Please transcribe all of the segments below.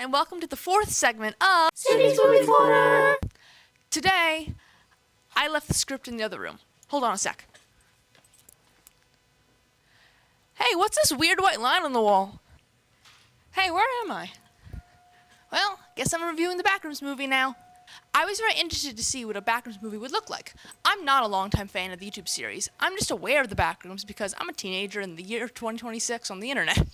and welcome to the fourth segment of Cindy's Movie Corner! Today, I left the script in the other room. Hold on a sec. Hey, what's this weird white line on the wall? Hey, where am I? Well, guess I'm reviewing the Backrooms movie now. I was very interested to see what a Backrooms movie would look like. I'm not a longtime fan of the YouTube series. I'm just aware of the Backrooms because I'm a teenager in the year 2026 on the internet.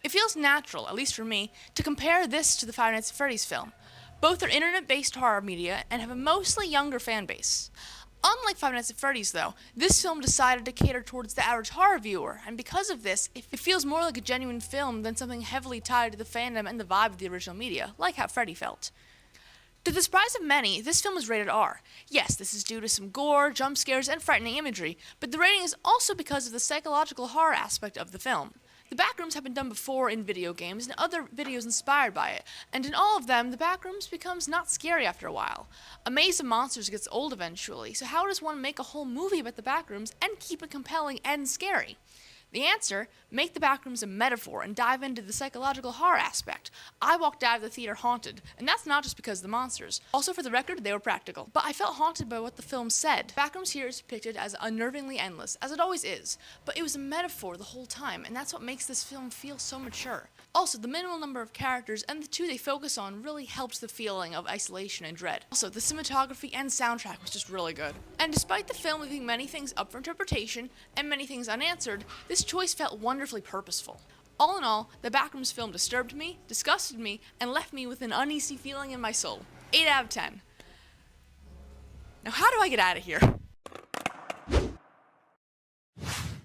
It feels natural, at least for me, to compare this to the Five Nights at Freddy's film. Both are internet-based horror media and have a mostly younger fan base. Unlike Five Nights at Freddy's, though, this film decided to cater towards the average horror viewer, and because of this, it feels more like a genuine film than something heavily tied to the fandom and the vibe of the original media, like how Freddy felt. To the surprise of many, this film is rated R. Yes, this is due to some gore, jump scares, and frightening imagery, but the rating is also because of the psychological horror aspect of the film. The Backrooms have been done before in video games and other videos inspired by it, and in all of them, the Backrooms becomes not scary after a while. A Maze of Monsters gets old eventually, so how does one make a whole movie about the Backrooms and keep it compelling and scary? The answer, make the Backrooms a metaphor and dive into the psychological horror aspect. I walked out of the theater haunted, and that's not just because of the monsters. Also, for the record, they were practical. But I felt haunted by what the film said. Backrooms here is depicted as unnervingly endless, as it always is. But it was a metaphor the whole time, and that's what makes this film feel so mature. Also, the minimal number of characters and the two they focus on really helps the feeling of isolation and dread. Also, the cinematography and soundtrack was just really good. And despite the film leaving many things up for interpretation and many things unanswered, this choice felt wonderfully purposeful. All in all, the Backrooms film disturbed me, disgusted me, and left me with an uneasy feeling in my soul. 8 out of 10. Now how do I get out of here?